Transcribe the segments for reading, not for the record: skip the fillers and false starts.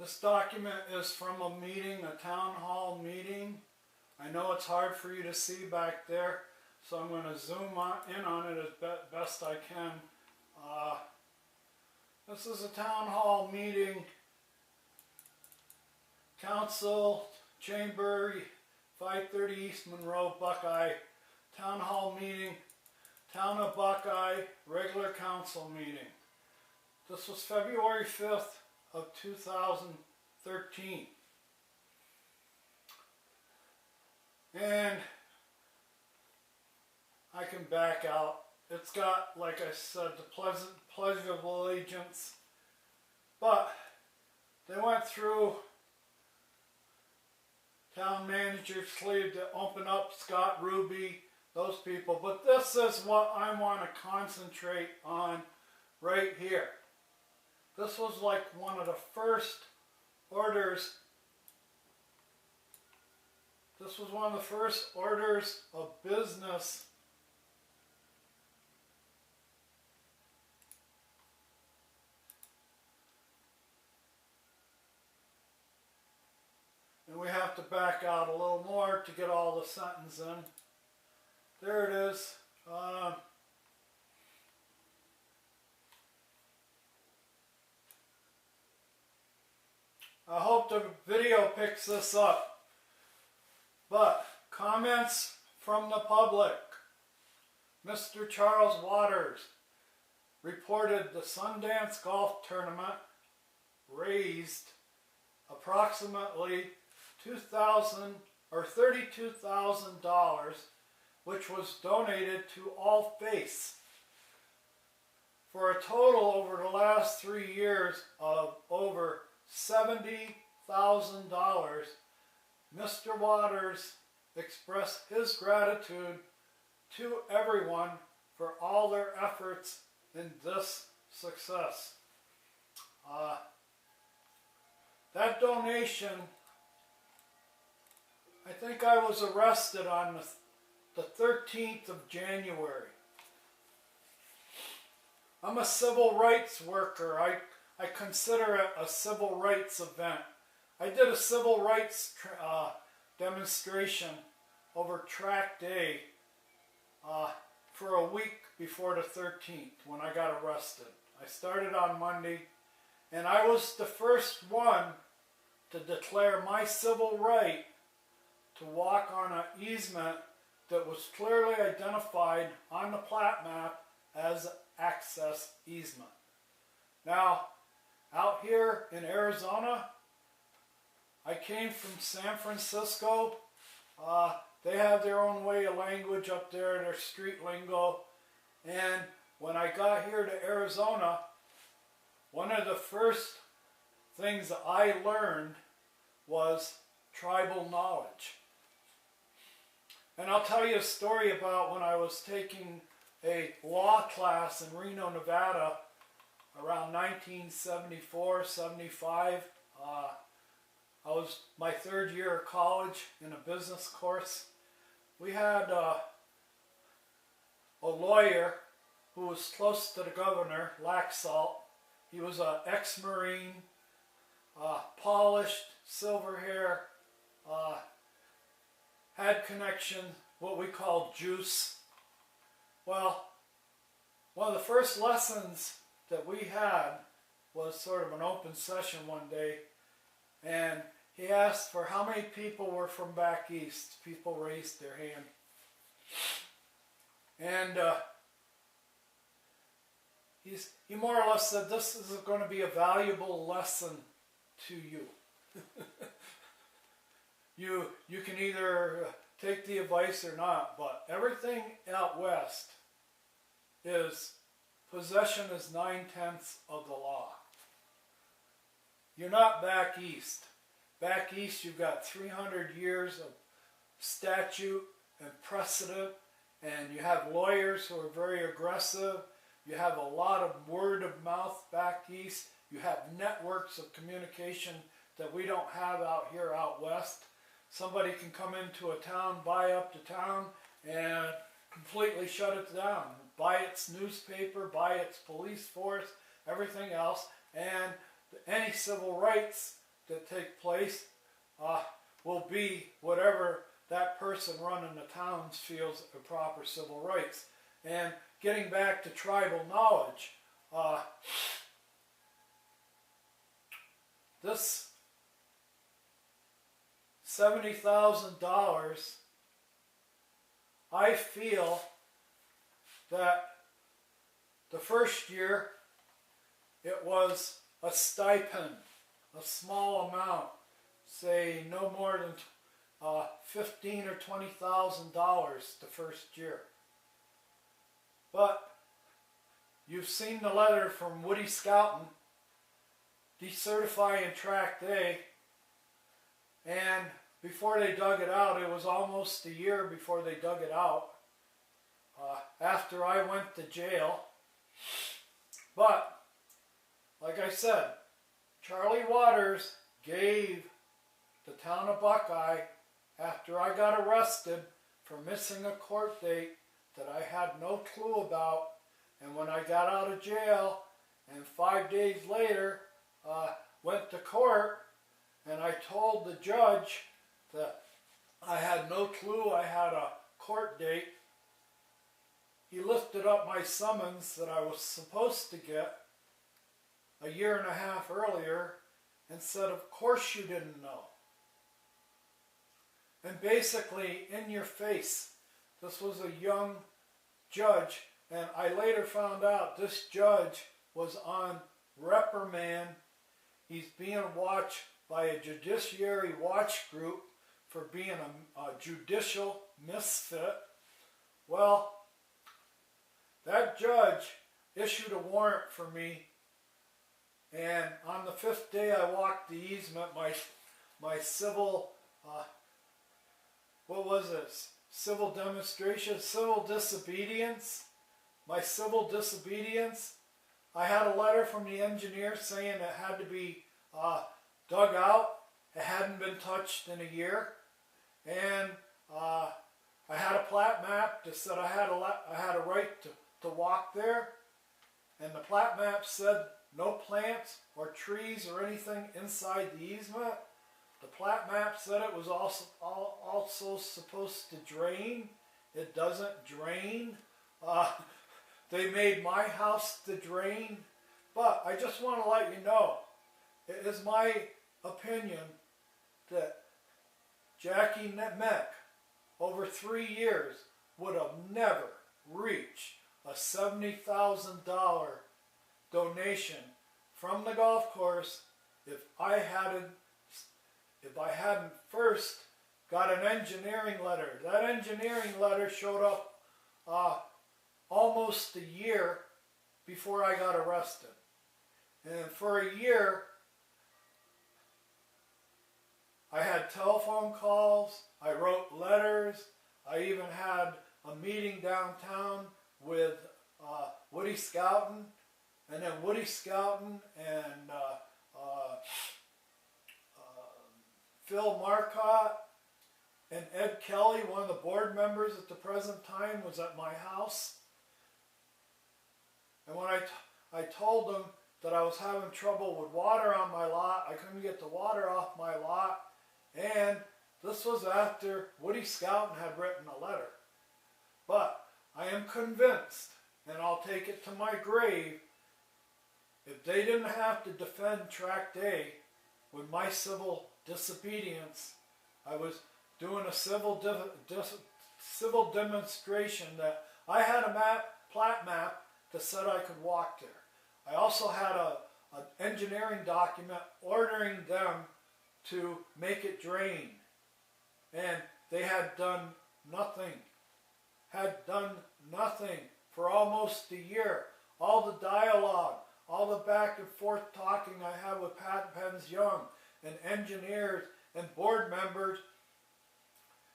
This document is from a meeting, a town hall meeting. I know it's hard for you to see back there, so I'm going to zoom in on it as best I can. This is a town hall meeting. Council, Chamber, 530 East Monroe, Buckeye. Town hall meeting, Town of Buckeye, regular council meeting. This was February 5th of 2013. And I can back out. It's got, like I said, the Pledge of Allegiance. But they went through town manager sleeve to open up Scott Ruby, those people. But this is what I want to concentrate on right here. This was like one of the first orders. This was one of the first orders of business and we have to back out a little more to get all the sentence in. There it is. I hope the video picks this up. But comments from the public. Mr. Charles Waters reported the Sundance Golf Tournament raised approximately $2,000 or $32,000, which was donated to All Faiths, for a total over the last 3 years of over $70,000. Mr. Waters expressed his gratitude to everyone for all their efforts in this success. That donation, I think I was arrested on the 13th of January. I'm a civil rights worker. I consider it a civil rights event. I did a civil rights demonstration over track day for a week before the 13th when I got arrested. I started on Monday, and I was the first one to declare my civil right to walk on an easement that was clearly identified on the plat map as access easement. Now, out here in Arizona, I came from San Francisco. They have their own way of language up there, their street lingo. And when I got here to Arizona, one of the first things that I learned was tribal knowledge. And I'll tell you a story about when I was taking a law class in Reno, Nevada around 1974, 75. I was my third year of college in a business course. We had a lawyer who was close to the governor, Laxalt. He was an ex-Marine, polished, silver hair, had connection, what we call juice. Well, one of the first lessons that we had was sort of an open session one day, and he asked for how many people were from back east. People raised their hand. And he more or less said, this is going to be a valuable lesson to you. You can either take the advice or not, but everything out west is possession is 9/10 of the law. You're not back east. Back east you've got 300 years of statute and precedent, and you have lawyers who are very aggressive. You have a lot of word of mouth back east. You have networks of communication that we don't have out here out west. Somebody can come into a town, buy up the town, and completely shut it down. Buy its newspaper, buy its police force, everything else, and any civil rights that take place will be whatever that person running the towns feels are proper civil rights. And getting back to tribal knowledge, this $70,000, I feel that the first year it was a stipend, a small amount, say no more than $15,000 or $20,000 the first year. But you've seen the letter from Woody Scouting decertifying tract A, and before they dug it out, it was almost a year before they dug it out, after I went to jail. But, like I said, Charlie Waters gave the town of Buckeye, after I got arrested for missing a court date that I had no clue about, and when I got out of jail, and 5 days later, went to court, and I told the judge that I had no clue I had a court date. He lifted up my summons that I was supposed to get a year and a half earlier and said, of course you didn't know. And basically, in your face, this was a young judge, and I later found out this judge was on reprimand. He's being watched by a judiciary watch group for being a judicial misfit. Well, that judge issued a warrant for me, and on the 5th day I walked the easement, my civil, what was this? Civil demonstration, civil disobedience. My civil disobedience, I had a letter from the engineer saying it had to be dug out. It hadn't been touched in a year. And I had a plat map that said I had a right to walk there. And the plat map said no plants or trees or anything inside the easement. The plat map said it was also supposed to drain. It doesn't drain. They made my house to drain. But I just want to let you know, it is my opinion that Jackie Meck, over 3 years, would have never reached a $70,000 donation from the golf course if I hadn't first got an engineering letter. That engineering letter showed up almost a year before I got arrested. And for a year, I had telephone calls, I wrote letters, I even had a meeting downtown with Woody Scouting, and then Woody Scouting and Phil Marcotte and Ed Kelly, one of the board members at the present time, was at my house. And when I told them that I was having trouble with water on my lot, I couldn't get the water off my lot, and this was after Woody Scouting had written a letter. But I am convinced, and I'll take it to my grave, if they didn't have to defend Tract A with my civil disobedience, I was doing a civil demonstration that I had a plat map that said I could walk there. I also had an engineering document ordering them to make it drain. And they had done nothing. For almost a year. All the dialogue, all the back and forth talking I had with Pat Pence Young and engineers and board members,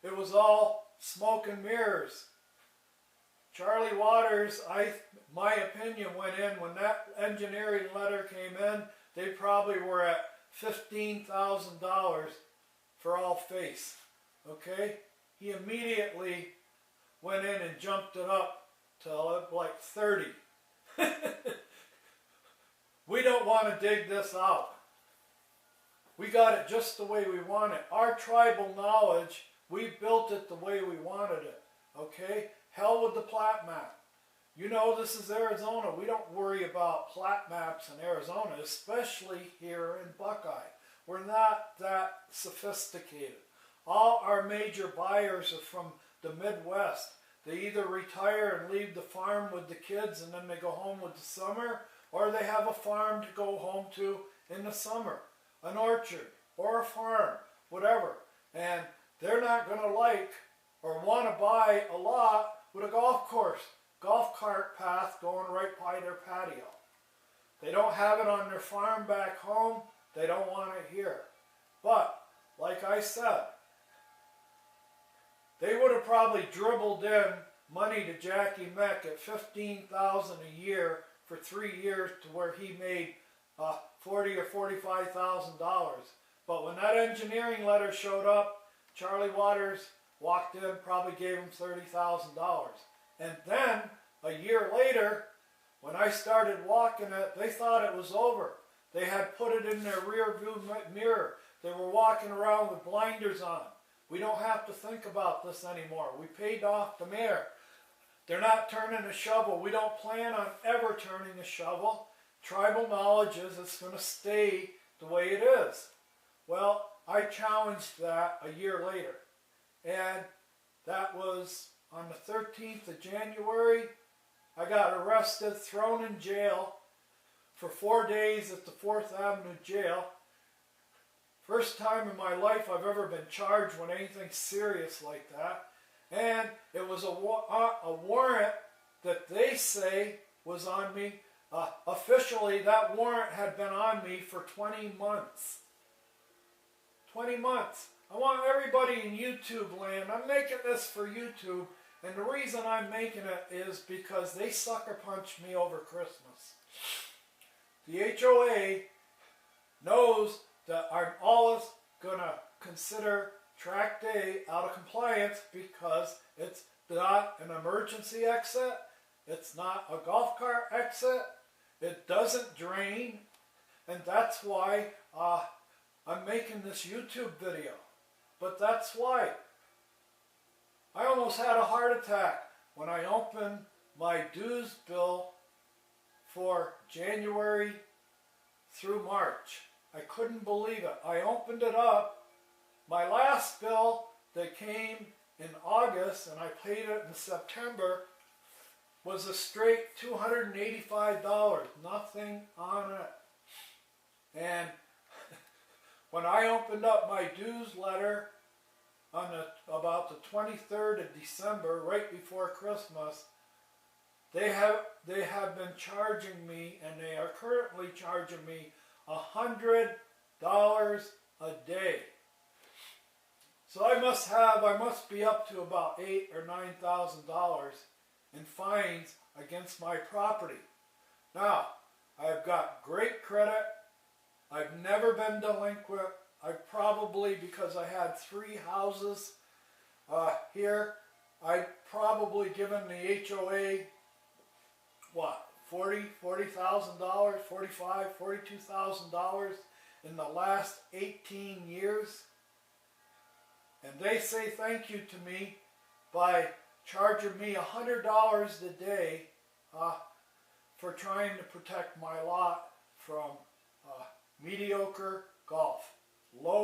it was all smoke and mirrors. Charlie Waters, my opinion went in, when that engineering letter came in, they probably were at $15,000 for all face. Okay? He immediately went in and jumped it up to like 30. We don't want to dig this out. we got it just the way we want it. Our tribal knowledge, we built it the way we wanted it. Okay? Hell with the plat map. You know this is Arizona. We don't worry about plat maps in Arizona, especially here in Buckeye. We're not that sophisticated. All our major buyers are from the Midwest. They either retire and leave the farm with the kids and then they go home with the summer, or they have a farm to go home to in the summer, an orchard or a farm, whatever. And they're not going to like or want to buy a lot with a golf course, golf cart path going right by their patio. They don't have it on their farm back home. They don't want it here. But, like I said, they would have probably dribbled in money to Jackie Meck at $15,000 a year for 3 years to where he made $40,000 or $45,000. But when that engineering letter showed up, Charlie Waters walked in, probably gave him $30,000. And then, a year later, when I started walking it, they thought it was over. They had put it in their rear view mirror. They were walking around with blinders on. We don't have to think about this anymore. We paid off the mayor. They're not turning a shovel. We don't plan on ever turning a shovel. Tribal knowledge is it's going to stay the way it is. Well, I challenged that a year later. And that was on the 13th of January. I got arrested, thrown in jail for 4 days at the 4th Avenue Jail. First time in my life I've ever been charged with anything serious like that. And it was a warrant that they say was on me. Officially, that warrant had been on me for 20 months. 20 months. I want everybody in YouTube land, I'm making this for YouTube, and the reason I'm making it is because they sucker punched me over Christmas. The HOA knows that I'm always going to consider track day out of compliance because it's not an emergency exit, it's not a golf cart exit, it doesn't drain, and that's why I'm making this YouTube video. But that's why. I almost had a heart attack when I opened my dues bill for January through March. I couldn't believe it. I opened it up. My last bill that came in August, and I paid it in September, was a straight $285. Nothing on it. And when I opened up my dues letter on about the 23rd of December, right before Christmas, they have been charging me, and they are currently charging me $100 a day. So I must be up to about $8,000 or $9,000 in fines against my property. Now, I've got great credit. I've never been delinquent. I've probably, because I had 3 houses here, I've probably given the HOA, what, $40,000, $45,000, $42,000 in the last 18 years. And they say thank you to me by charging me $100 a day for trying to protect my lot from mediocre golf. Low